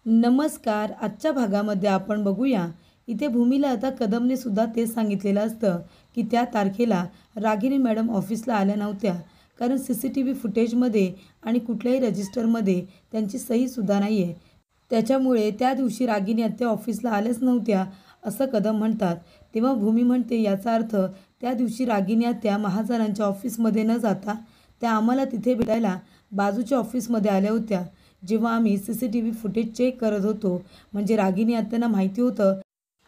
नमस्कार. आजच्या भागामध्ये आपण बघूया. इथे भूमीला आता कदमने सुद्धा तेच सांगितलेलं असतं की त्या तारखेला रागिनी मॅडम ऑफिसला आल्या नव्हत्या, कारण CCTV फुटेजमध्ये आणि कुठल्याही रजिस्टरमध्ये त्यांची सहीसुद्धा नाही आहे. त्याच्यामुळे त्या दिवशी रागिनी आत्या ऑफिसला आल्याच नव्हत्या असं कदम म्हणतात. तेव्हा भूमी म्हणते, याचा अर्थ त्या दिवशी रागिनी आत्या महाजनांच्या ऑफिसमध्ये न जाता त्या आम्हाला तिथे भेटायला बाजूच्या ऑफिसमध्ये आल्या होत्या. जेव्हा आम्ही CCTV फुटेज चेक करत होतो, म्हणजे रागिनी आत्यांना माहिती होतं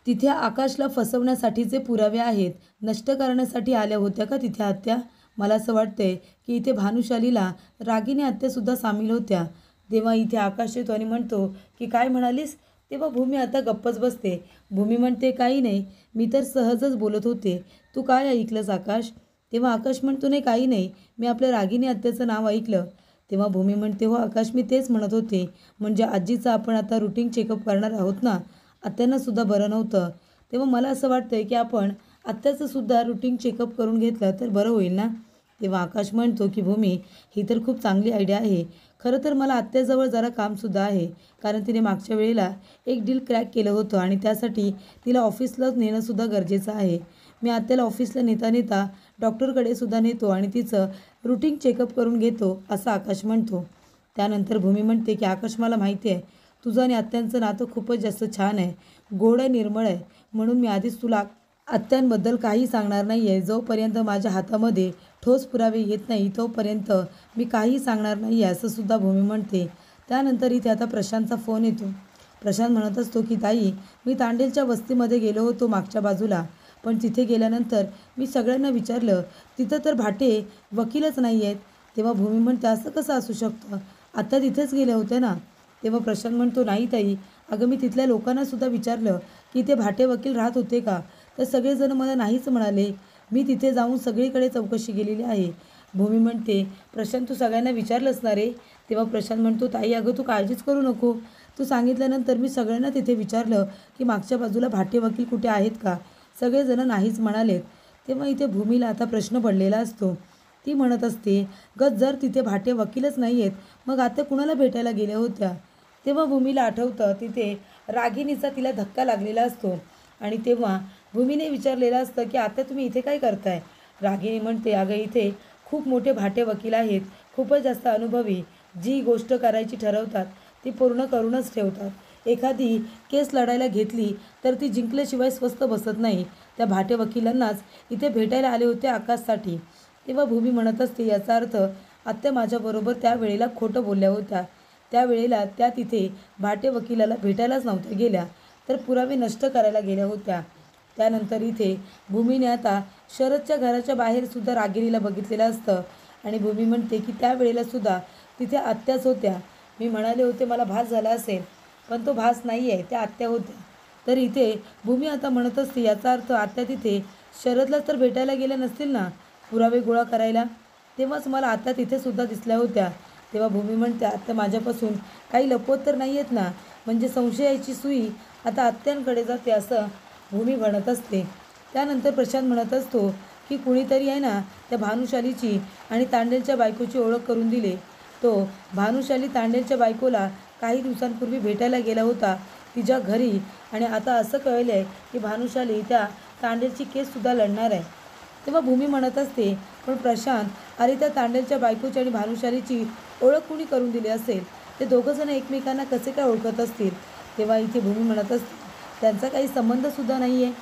तिथे आकाशला फसवण्यासाठीचे पुरावे आहेत, नष्ट करण्यासाठी आल्या होत्या का तिथे आत्या? मला असं वाटतंय की इथे भानुशालीला रागिनी आत्यासुद्धा सामील होत्या. तेव्हा इथे आकाश येतो आणि म्हणतो की काय म्हणालीस? तेव्हा भूमी आता गप्पच बसते. भूमी म्हणते, काही नाही, मी तर सहजच बोलत होते. तू काय ऐकलंस आकाश? तेव्हा आकाश म्हणतो, नाही काही नाही, मी आपल्या रागिनी आत्याचं नाव ऐकलं. तेव्हा भूमी म्हणते, हो आकाश, मी तेच म्हणत होते. म्हणजे आजीचं आपण आता रुटीन चेकअप करणार आहोत ना, आत्यांनासुद्धा बरं नव्हतं. तेव्हा मला असं वाटतंय की आपण आत्याचंसुद्धा रुटीन चेकअप करून घेतलं तर बरं होईल ना. तेव्हा आकाश म्हणतो की भूमी, ही तर खूप चांगली आयडिया आहे. खरं तर मला आत्याजवळ जरा कामसुद्धा आहे, कारण तिने मागच्या वेळेला एक डील क्रॅक केलं होतं आणि त्यासाठी तिला ऑफिसलाच नेणंसुद्धा गरजेचं आहे. मी आत्याला ऑफिसला नेता नेता डॉक्टरकडे सुद्धा नेतो आणि तिचं रुटीन चेकअप करून घेतो असं आकाश म्हणतो. त्यानंतर भूमी म्हणते की आकाश, मला माहिती आहे तुझं आणि आत्यांचं नातं खूपच जास्त छान आहे, गोड आहे, निर्मळ आहे. म्हणून मी आधीच तुला आत्यांबद्दल काही सांगणार नाही आहे. जोपर्यंत माझ्या हातामध्ये ठोस पुरावे येत नाही तोपर्यंत मी काही सांगणार नाही आहे असं सुद्धा भूमी म्हणते. त्यानंतर इथे आता प्रशांतचा फोन येतो. प्रशांत म्हणत असतो की ताई, मी तांडेलच्या वस्तीमध्ये गेलो होतो मागच्या बाजूला, पण तिथे गेल्यानंतर मी सगळ्यांना विचारलं, तिथं तर भाटे वकीलच नाही आहेत. तेव्हा भूमी म्हणते, असं कसं असू शकतं, आता तिथेच गेले होते ना. तेव्हा प्रशांत म्हणतो, नाही ताई, अगं मी तिथल्या लोकांनासुद्धा विचारलं की ते भाटे वकील राहत होते का, तर सगळेजण मला नाहीच म्हणाले. मी तिथे जाऊन सगळीकडे चौकशी केलेली आहे. भूमी म्हणते, प्रशांत, तू सगळ्यांना विचारलंस ना रे? तेव्हा प्रशांत म्हणतो, ताई अगं तू काळजीच करू नको. तू सांगितल्यानंतर मी सगळ्यांना तिथे विचारलं की मागच्या बाजूला भाटे वकील कुठे आहेत का, सगळेजण नाहीच म्हणालेत. तेव्हा इथे भूमीला आता प्रश्न पडलेला असतो. ती म्हणत असते, जर तिथे भाटे वकीलच नाही आहेत, मग आता कुणाला भेटायला गेल्या होत्या? तेव्हा भूमीला आठवतं तिथे रागिनीचा तिला धक्का लागलेला असतो आणि तेव्हा भूमीने विचारलेलं असतं की आता तुम्ही इथे काय करताय? रागिनी म्हणते, अगं इथे खूप मोठे भाटे वकील आहेत, खूपच जास्त अनुभवी, जी गोष्ट करायची ठरवतात ती पूर्ण करूनच ठेवतात. एखादी केस लढायला घेतली तर ती जिंकल्याशिवाय स्वस्थ बसत नाही. त्या भाटे वकिलांनाच इथे भेटायला आले होते आकाशसाठी. तेव्हा भूमी म्हणत असते, याचा अर्थ आत्या माझ्याबरोबर त्यावेळेला खोटं बोलल्या होत्या. त्यावेळेला त्या तिथे भाटे वकिलाला भेटायलाच नव्हत्या गेल्या, तर पुरावे नष्ट करायला गेल्या होत्या. त्यानंतर इथे भूमीने आता शरदच्या घराच्या बाहेरसुद्धा रागिनीला बघितलेलं असतं आणि भूमी म्हणते की त्यावेळेलासुद्धा तिथे आत्याच होत्या. मी म्हणाले होते मला भास झाला असेल, पण तो भास नाही आहे, त्या आत्या होत्या. तर इथे भूमी आता म्हणत असते, याचा अर्थ आत्या तिथे शरदला तर भेटायला गेल्या नसतील ना पुरावे गोळा करायला, तेव्हाच मला आत्या तिथेसुद्धा दिसल्या होत्या. तेव्हा भूमी म्हणते, आत्या माझ्यापासून काही लपवत तर नाही आहेत ना, म्हणजे संशयाची सुई आता आत्यांकडे जाते असं भूमी म्हणत असते. त्यानंतर प्रशांत म्हणत असतो की कुणीतरी आहे ना त्या भानुशालीची आणि तांडेलच्या बायकोची ओळख करून दिली. तो भानुशाली तांडेलच्या बायकोला काही दिवसांपूर्वी भेटायला गेला होता तिच्या घरी आणि आता असं कळलं आहे की भानुशाली त्या तांडेलची केससुद्धा लढणार आहे. तेव्हा भूमी म्हणत असते, पण प्रशांत, अरे त्या तांडेलच्या बायकोची आणि भानुशालीची ओळख कुणी करून दिली असेल? ते दोघंजण एकमेकांना कसे काय ओळखत असतील? तेव्हा इथे भूमी म्हणत असते, त्यांचा काही संबंधसुद्धा नाही आहे.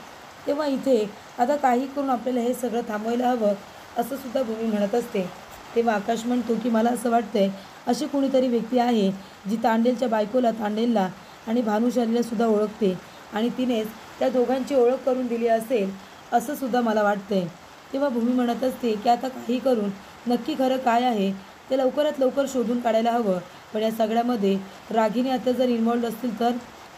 तेव्हा इथे आता काही करून आपल्याला हे सगळं थांबवायला हवं असं सुद्धा भूमी म्हणत असते. तेव्हा आकाश म्हणतो की मला असं वाटतंय अशी कोणीतरी व्यक्ती आहे जी तांडेलच्या बायकोला, तांडेलला आणि भानुशालीलासुद्धा ओळखते आणि तिनेच त्या दोघांची ओळख करून दिली असेल असं सुद्धा मला वाटतंय. तेव्हा भूमी म्हणत असते की आता काही करून नक्की खरं काय आहे ते लवकरात लवकर शोधून काढायला हवं. पण या सगळ्यामध्ये रागिनी आता जर इन्व्हॉल्ड असतील तर,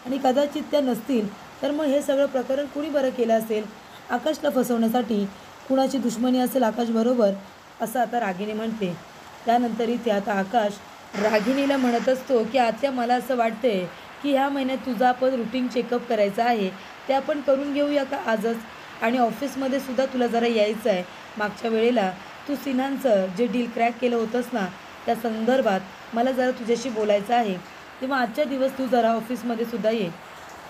आणि कदाचित त्या नसतील तर मग हे सगळं प्रकरण कुणी बरं केलं असेल? आकाशला फसवण्यासाठी कुणाची दुश्मनी असेल आकाशबरोबर असं आता रागिनी म्हणते. त्यानंतर इथे आता आकाश रागिनीला म्हणत असतो की आत्या, मला असं वाटतंय की ह्या महिन्यात तुझा आपण रुटीन चेकअप करायचं आहे, ते आपण करून घेऊया का आजच? आणि ऑफिसमध्ये सुद्धा तुला जरा यायचं आहे. मागच्या वेळेला तू सिन्हांचं जे डील क्रॅक केलं होतंस ना, त्या संदर्भात मला जरा तुझ्याशी बोलायचं आहे. तेव्हा आजच्या दिवस तू जरा ऑफिसमध्ये सुद्धा ये.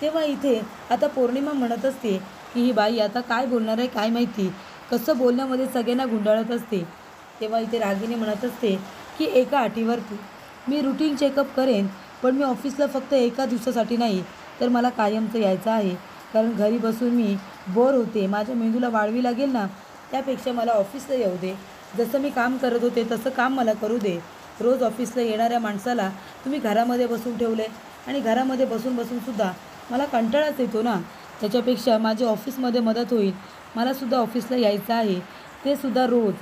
तेव्हा इथे आता पौर्णिमा म्हणत असते की ही बाई आता काय बोलणार आहे काय माहिती, कसं बोलण्यामध्ये सगळ्यांना गुंडाळत असते. तेव्हा इथे रागिनी म्हणत असते की एका अटीवरती मी रुटीन चेकअप करेन, पण मी ऑफिसला फक्त एका दिवसासाठी नाही तर मला कायमचं यायचं आहे. कारण घरी बसून मी बोर होते, माझ्या मेंदूला वाळवी लागेल ना, त्यापेक्षा मला ऑफिसला येऊ दे. जसं मी काम करत होते तसं काम मला करू दे. रोज ऑफिसला येणाऱ्या माणसाला तुम्ही घरामध्ये बसून ठेवले आणि घरामध्ये बसून बसूनसुद्धा मला कंटाळाच येतो ना. त्याच्यापेक्षा माझी ऑफिसमध्ये मदत होईल, मलासुद्धा ऑफिसला यायचं आहे, ते सुद्धा रोज.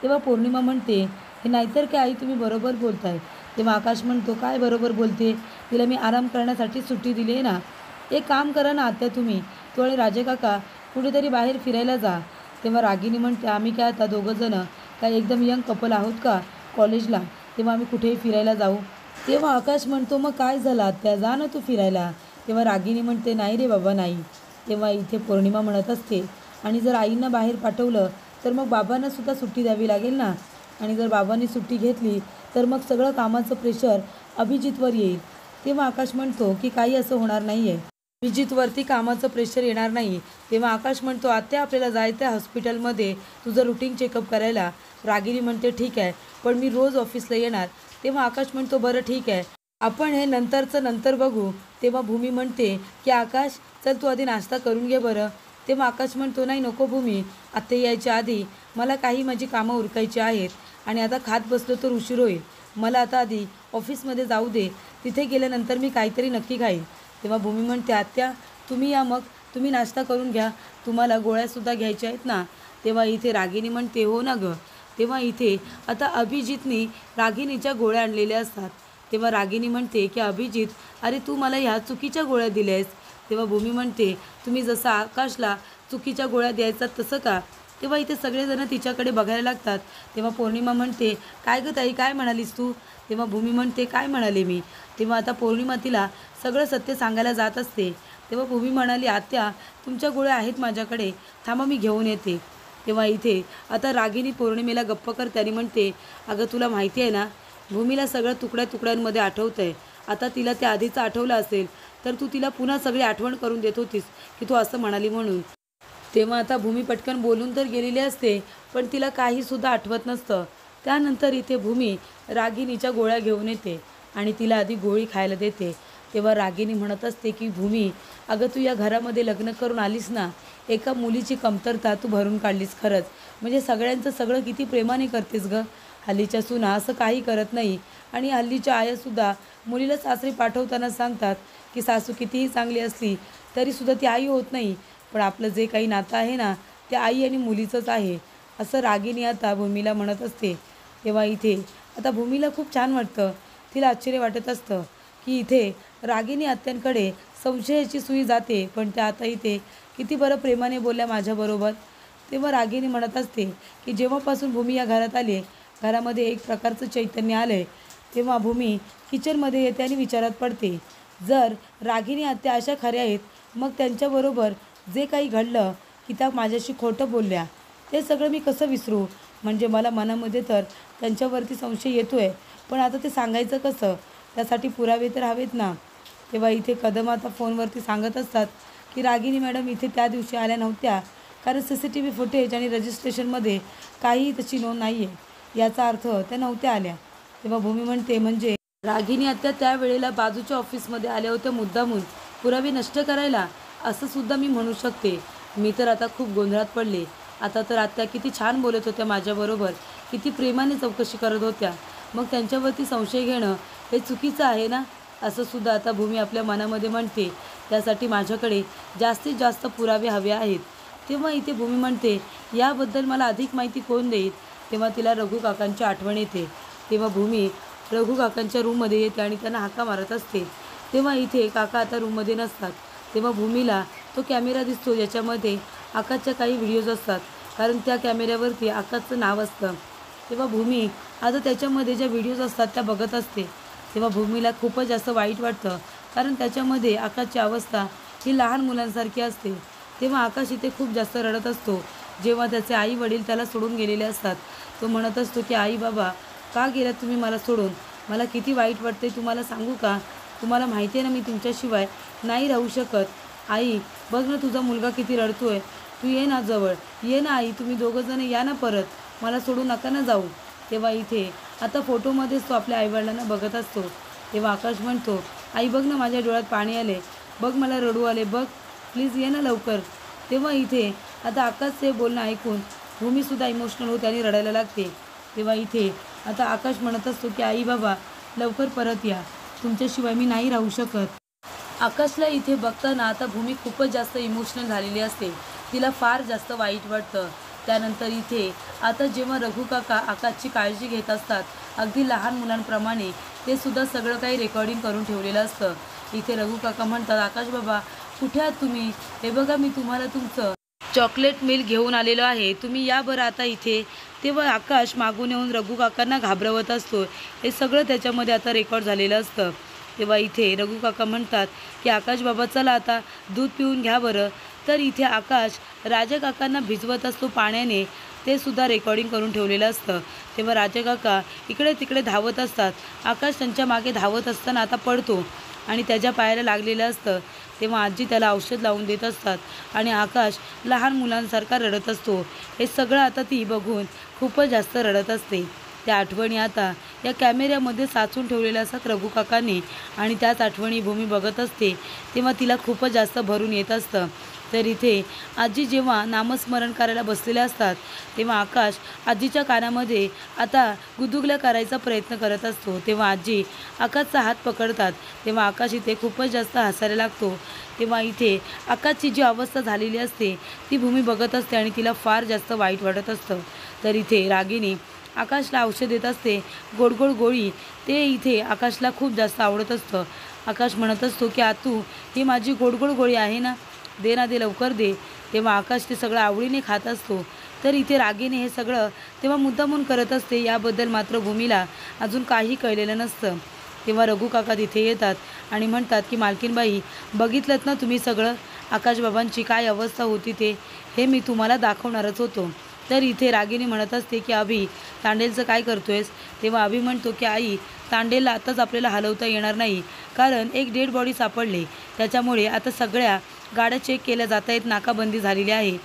तेव्हा पौर्णिमा म्हणते हे नाहीतर काय आई, तुम्ही बरोबर बोलताय. तेव्हा आकाश म्हणतो काय बरोबर बोलते, तिला मी आराम करण्यासाठी सुट्टी दिली आहे ना. एक काम करा ना आत्या, तुम्ही तू आणि राजे काका कुठेतरी बाहेर फिरायला जा. तेव्हा रागिनी म्हणते आम्ही काय आता दोघंजणं काय एकदम यंग कपल आहोत का कॉलेजला, तेव्हा आम्ही कुठेही फिरायला जाऊ. तेव्हा आकाश म्हणतो मग काय झालं आत्या, जा ना तू फिरायला. तेव्हा रागिनी म्हणते नाही रे बाबा नाही. तेव्हा इथे पौर्णिमा म्हणत असते आणि जर आईंना बाहेर पाठवलं तर मग बाबांनासुद्धा सुट्टी द्यावी लागेल ना, आणि जर बाबांनी सुट्टी घेतली तर मग सगळं कामाचं प्रेशर अभिजितवर येईल. तेव्हा आकाश म्हणतो की काही असं होणार नाही आहे, अभिजितवरती कामाचं प्रेशर येणार नाही. तेव्हा आकाश म्हणतो आत्या आपल्याला जायचं आहे हॉस्पिटलमध्ये तुझं रुटीन चेकअप करायला. रागिनी म्हणते ठीक आहे, पण मी रोज ऑफिसला येणार. तेव्हा आकाश म्हणतो बरं ठीक आहे, आपण हे नंतरचं नंतर बघू. तेव्हा भूमी म्हणते की आकाश चल तू आधी नाश्ता करून घे बरं. तेव्हा आकाश म्हणतो नाही नको भूमी, आत्ता यायच्या आधी मला काही माझी कामं उरकायची आहेत आणि आता खात बसलो तर उशीर होईल. मला आता आधी ऑफिसमध्ये जाऊ दे, तिथे गेल्यानंतर मी काहीतरी नक्की खाईन. तेव्हा भूमी म्हणते आत्या तुम्ही या, मग तुम्ही नाश्ता करून घ्या, तुम्हाला गोळ्यासुद्धा घ्यायच्या आहेत ना. तेव्हा इथे रागिनी म्हणते हो ना गं. तेव्हा इथे आता अभिजितने रागिनीच्या गोळ्या आणलेल्या असतात. तेव्हा रागिनी म्हणते की अभिजित अरे तू मला ह्या चुकीच्या गोळ्या दिल्या आहेस. तेव्हा भूमी म्हणते तुम्ही जसं आकाशला चुकीच्या गोळ्या द्यायचा तसं का. तेव्हा इथे सगळेजण तिच्याकडे बघायला लागतात. तेव्हा पौर्णिमा म्हणते काय गं ताई काय म्हणालीस तू. तेव्हा भूमी म्हणते काय म्हणाले मी. तेव्हा आता पौर्णिमा तिला सगळं सत्य सांगायला जात असते. तेव्हा भूमी म्हणाली आत्या तुमच्या गोळ्या आहेत माझ्याकडे, थांबा मी घेऊन येते. तेव्हा इथे आता रागिनी पौर्णिमेला गप्प करते आणि म्हणते अगं तुला माहिती आहे ना, भूमीला सगळं तुकड्या तुकड्यांमध्ये आठवतं आहे. आता तिला त्या आधीचं आठवलं असेल तर तू तिला पुन्हा सगळी आठवण करून देत होतीस की तू असं म्हणाली म्हणून. तेव्हा आता भूमी पटकन बोलून तर गेलेली असते, पण तिला काहीसुद्धा आठवत नसतं. त्यानंतर इथे भूमी रागिनीच्या गोळ्या घेऊन येते आणि तिला आधी गोळी खायला देते. तेव्हा रागिनी म्हणत असते की भूमी अगं तू या घरामध्ये लग्न करून आलीस ना, एका मुलीची कमतरता तू भरून काढलीस खरंच. म्हणजे सगळ्यांचं सगळं किती प्रेमाने करतेस गं. हल्लीच्या सुना असं काही करत नाही आणि हल्लीच्या आयासुद्धा मुलीला सासरी पाठवताना सांगतात की सासू कितीही चांगली असली तरीसुद्धा ती आई होत नाही, पण आपलं जे काही नातं आहे ना ते आई आणि मुलीचंच आहे, असं रागिनी आता भूमीला म्हणत असते. तेव्हा इथे आता भूमीला खूप छान वाटतं, तिला आश्चर्य वाटत असतं की इथे रागिनी आत्यांकडे संशयाची सुई जाते, पण त्या आता इथे किती बरं प्रेमाने बोलल्या माझ्याबरोबर. तेव्हा रागिनी म्हणत असते की जेव्हापासून भूमी या घरात आली घरामध्ये एक प्रकारचं चैतन्य आलं आहे. तेव्हा भूमी किचनमध्ये येते आणि विचारात पडते जर रागिनी आत्या अशा खऱ्या आहेत मग त्यांच्याबरोबर जे काही घडलं की त्या माझ्याशी खोटं बोलल्या ते सगळं मी कसं विसरू. म्हणजे मला मनामध्ये तर त्यांच्यावरती संशय येतो आहे, पण आता ते सांगायचं कसं, त्यासाठी पुरावे तर हवेत ना. तेव्हा इथे कदम आता फोनवरती सांगत असतात की रागिनी मॅडम इथे त्या दिवशी आल्या नव्हत्या कारण CCTV फुटेज आणि रजिस्ट्रेशनमध्ये काहीही तशी नोंद नाही आहे, याचा अर्थ त्या नव्हत्या आल्या. तेव्हा भूमी म्हणते म्हणजे रागिनी आत्या त्यावेळेला बाजूच्या ऑफिसमध्ये आल्या होत्या मुद्दामून पुरावे नष्ट करायला, असं सुद्धा मी म्हणू शकते. मी तर आता खूप गोंधळात पडले. आता तर आत्या किती छान बोलत होत्या माझ्याबरोबर, किती प्रेमाने चौकशी करत होत्या, मग त्यांच्यावरती संशय घेणं हे चुकीचं आहे ना, असं सुद्धा आता भूमी आपल्या मनामध्ये म्हणते. त्यासाठी माझ्याकडे जास्तीत जास्त पुरावे हवे आहेत. तेव्हा इथे भूमी म्हणते याबद्दल मला अधिक माहिती कोण देईल. तेव्हा तिला रघु काकांची आठवण येते. तेव्हा भूमी रघु काकांच्या रूममध्ये येते आणि त्यांना हाका मारत असते. तेव्हा इथे काका आता रूममध्ये नसतात. तेव्हा भूमीला तो कॅमेरा दिसतो ज्याच्यामध्ये आकाशच्या काही व्हिडिओज असतात, कारण त्या कॅमेऱ्यावरती आकाशचं नाव असतं. तेव्हा भूमी आता त्याच्यामध्ये ज्या व्हिडिओज असतात त्या बघत असते. तेव्हा भूमीला खूपच जास्त वाईट वाटतं, कारण त्याच्यामध्ये आकाशची अवस्था ही लहान मुलांसारखी असते. तेव्हा आकाश इथे खूप जास्त रडत असतो. जेव्हा त्याचे आई वडील त्याला सोडून गेलेले असतात, तो म्हणत असतो की आई बाबा का गेलात तुम्ही मला सोडून, मला किती वाईट वाटते तुम्हाला सांगू का. तुम्हाला माहिती आहे ना मी तुमच्याशिवाय नाही राहू शकत. आई बघ ना तुझा मुलगा किती रडतोय. तू ये ना जवळ. ये ना आई, तुम्ही दोघंजण या ना परत. मला सोडून नका ना जाऊ. तेव्हा इथे आता फोटोमध्येच तो आपल्या आईवडिलांना बघत असतो. तेव्हा आकाश म्हणतो, आई बघ ना माझ्या डोळ्यात पाणी आले. बघ मला रडू आले. बघ प्लीज ये ना लवकर. तेव्हा इथे आता आकाशचे बोलणं ऐकून भूमीसुद्धा इमोशनल होते आणि रडायला लागते. तेव्हा इथे आता आकाश म्हणत असतो की आई बाबा लवकर परत या. तुमच्याशिवाय मी नाही राहू शकत. आकाशला इथे बघताना आता भूमी खूपच जास्त इमोशनल झालेली असते. तिला फार जास्त वाईट वाटतं. त्यानंतर इथे आता जेव्हा रघु काका आकाशची काळजी घेत असतात अगदी लहान मुलांप्रमाणे, ते सुद्धा सगळं काही रेकॉर्डिंग करून ठेवलेलं असतं. इथे रघु काका म्हणतात, आकाश बाबा कुठे आहात तुम्ही? हे बघा मी तुम्हाला तुमचं चॉकलेट मिल्क घेऊन आलेलो आहे, तुम्ही या बरं आता इथे. तेव्हा आकाश मागून येऊन रघु काकांना घाबरवत असतो. हे सगळं त्याच्यामध्ये आता रेकॉर्ड झालेलं असतं. तेव्हा इथे रघु काका म्हणतात की आकाश बाबा चला आता दूध पिऊन घ्या बरं. तर इथे आकाश राजा काकांना भिजवत असतो पाण्याने, ते सुद्धा रेकॉर्डिंग करून ठेवलेलं असतं. तेव्हा राजा काका इकडे तिकडे धावत असतात. आकाश त्यांच्या मागे धावत असताना आता पडतो आणि त्याच्या पायाला लागलेलं असतं. तेव्हा आजी त्याला औषध लावून देत असतात आणि आकाश लहान मुलांसारखा रडत असतो. हे सगळं आता ती बघून खूपच जास्त रडत असते. त्या आठवणी आता या कॅमेऱ्यामध्ये साचून ठेवलेल्या असतात रघु काकांनी आणि त्याच आठवणी भूमी बघत असते. तेव्हा तिला खूपच जास्त भरून येत असतं. तर इथे आजी जेव्हा नामस्मरण करायला बसलेल्या असतात तेव्हा आकाश आजीच्या कानामध्ये आता गुदुगल्या करायचा प्रयत्न करत असतो. तेव्हा आजी आकाशचा हात पकडतात. तेव्हा आकाश इथे खूपच जास्त हसायला लागतो. तेव्हा इथे आकाशची जी अवस्था झालेली असते ती भूमी बघत असते आणि तिला फार जास्त वाईट वाटत असतं. तर इथे रागिनी आकाशला औषध देत असते, गोड गोड गोळी. ते इथे आकाशला खूप जास्त आवडत असतं. आकाश म्हणत असतो की आतू ही माझी गोड गोड गोळी आहे ना, दे ना, दे लवकर दे. तेव्हा आकाश ते सगळं आवडीने खात असतो. तर इथे रागीने हे सगळं तेव्हा मुद्दामून करत असते. याबद्दल मात्र भूमीला अजून काही कळलेलं नसतं. तेव्हा रघु काका तिथे येतात आणि म्हणतात की मालकीनबाई बघितलं ना तुम्ही सगळं, आकाशबाबांची काय अवस्था होती ते, हे मी तुम्हाला दाखवणारच होतो. तर इथे रागिनी म्हणत असते की अभि तांडेलचं काय करतोयस? तेव्हा अभि म्हणतो की आई तांडेलला आताच आपल्याला हलवता येणार नाही, कारण एक डेड बॉडी सापडली. त्याच्यामुळे आता सगळ्या गाड्या चेक केल्या जात आहेत, नाकाबंदी झालेली आहे.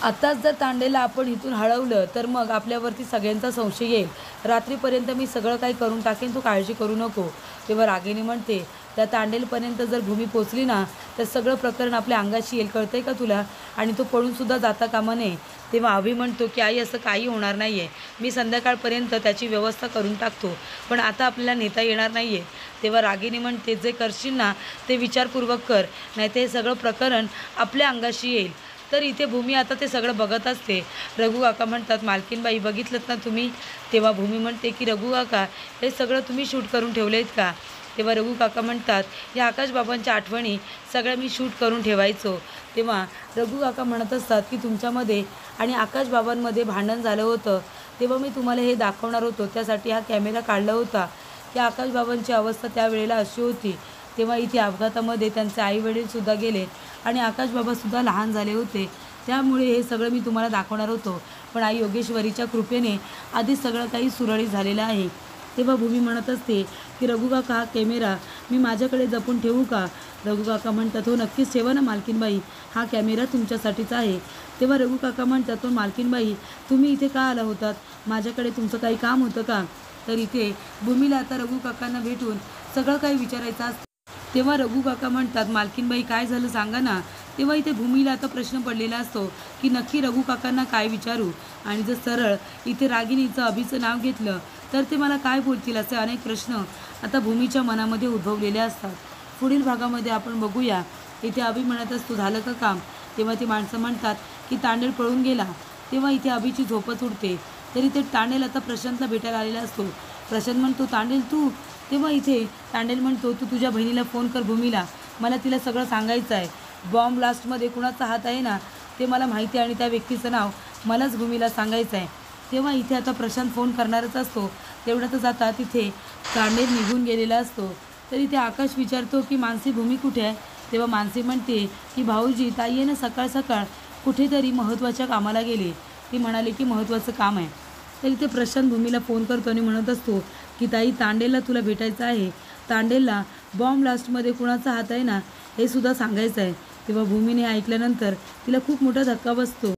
आताच जर तांडेला आपण इथून हळवलं तर मग आपल्यावरती सगळ्यांचा संशय येईल. रात्रीपर्यंत मी सगळं काही करून टाकेन, तू काळजी करू नको. तेव्हा रागिनी म्हणते त्या तांडेलपर्यंत जर भूमी पोचली ना तर सगळं प्रकरण आपल्या अंगाशी येईल, कळतंय का तुला? आणि तो पळूनसुद्धा जाता कामा नये. तेव्हा अभि म्हणतो की आई असं काही होणार नाही आहे, मी संध्याकाळपर्यंत त्याची व्यवस्था करून टाकतो, पण आता आपल्याला नेता येणार नाही आहे. तेव्हा रागिनी म्हणते जे करशील ना ते विचारपूर्वक कर, नाही ते सगळं प्रकरण आपल्या अंगाशी येईल. तर इथे भूमी आता ते सगळं बघत असते. रघु काका म्हणतात मालकीनबाई बघितलंत ना तुम्ही? तेव्हा भूमी म्हणते की रघु काका हे सगळं तुम्ही शूट करून ठेवले आहेत का? तेव्हा रघु काका म्हणतात या आकाशबाबांच्या आठवणी सगळ्या मी शूट करून ठेवायचो. तेव्हा रघु काका म्हणत असतात की तुमच्यामध्ये आणि आकाशबाबांमध्ये भांडण झालं होतं, तेव्हा मी तुम्हाला हे दाखवणार होतो, त्यासाठी हा कॅमेरा काढला होता की आकाशबाबांची अवस्था त्यावेळेला अशी होती. तेव्हा इथे अपघातामध्ये त्यांचे आईवडीलसुद्धा गेले आणि आकाशबाबासुद्धा लहान झाले होते, त्यामुळे हे सगळं मी तुम्हाला दाखवणार होतो, पण आई योगेश्वरीच्या कृपेने आधीच सगळं काही सुरळीत झालेलं आहे. तेव्हा भूमी म्हणत असते की रघु काका हा कॅमेरा मी माझ्याकडे जपून ठेवू का? रघु काका म्हणतात हो नक्कीच ठेवा ना मालकीनबाई, हा कॅमेरा तुमच्यासाठीच आहे. तेव्हा रघु काका म्हणतात पण मालकीनबाई तुम्ही इथे का आला होतात? माझ्याकडे तुमचं काही काम होतं का? तर इथे भूमीला आता रघु काकांना भेटून सगळं काही विचारायचं असतं. तेव्हा रघु काका म्हणतात मालकीनबाई काय झालं सांगा ना. तेव्हा इथे भूमीला आता प्रश्न पडलेला असतो की नक्की रघु काकांना काय विचारू, आणि जर सरळ इथे रागिनीचं अभिचं नाव घेतलं तर ते मला काय बोलतील, असे अनेक प्रश्न आता भूमीच्या मनामध्ये उद्भवलेले असतात. पुढील भागामध्ये आपण बघूया. इथे अभि म्हणत असतो झालं का काम? तेव्हा ती माणसं म्हणतात की तांडेल पळून गेला. तेव्हा इथे अभिची झोपच उडते. तर इथे तांडेल आता प्रशांतला भेटायला आलेला असतो. प्रशांत म्हणतो तांडेल तू? तेव्हा इथे तांडेल म्हणतो तू तुझ्या बहिणीला फोन कर भूमीला, मला तिला सगळं सांगायचं आहे. बॉम्ब ब्लास्टमध्ये कुणाचा हात आहे ना ते मला माहिती आहे आणि त्या व्यक्तीचं नाव मलाच भूमीला सांगायचं आहे. तेव्हा इथे आता प्रशांत फोन करणारच असतो. तेवढ्यातच आता तिथे तांडेल निघून गेलेला असतो. तर इथे आकाश विचारतो की मानसी भूमी कुठे आहे? तेव्हा मानसी म्हणते की भाऊजी ताई आहे ना सकाळ सकाळ कुठेतरी महत्त्वाच्या कामाला गेले, ती म्हणाले की महत्त्वाचं काम आहे. तर इथे प्रशांत भूमीला फोन करतो आणि म्हणत असतो की ताई तांडेलला तुला भेटायचं आहे, तांडेलला बॉम्ब ब्लास्टमध्ये कुणाचा हात आहे ना हे सुद्धा सांगायचं आहे. तेव्हा भूमीने ऐकल्यानंतर तिला खूप मोठा धक्का बसतो.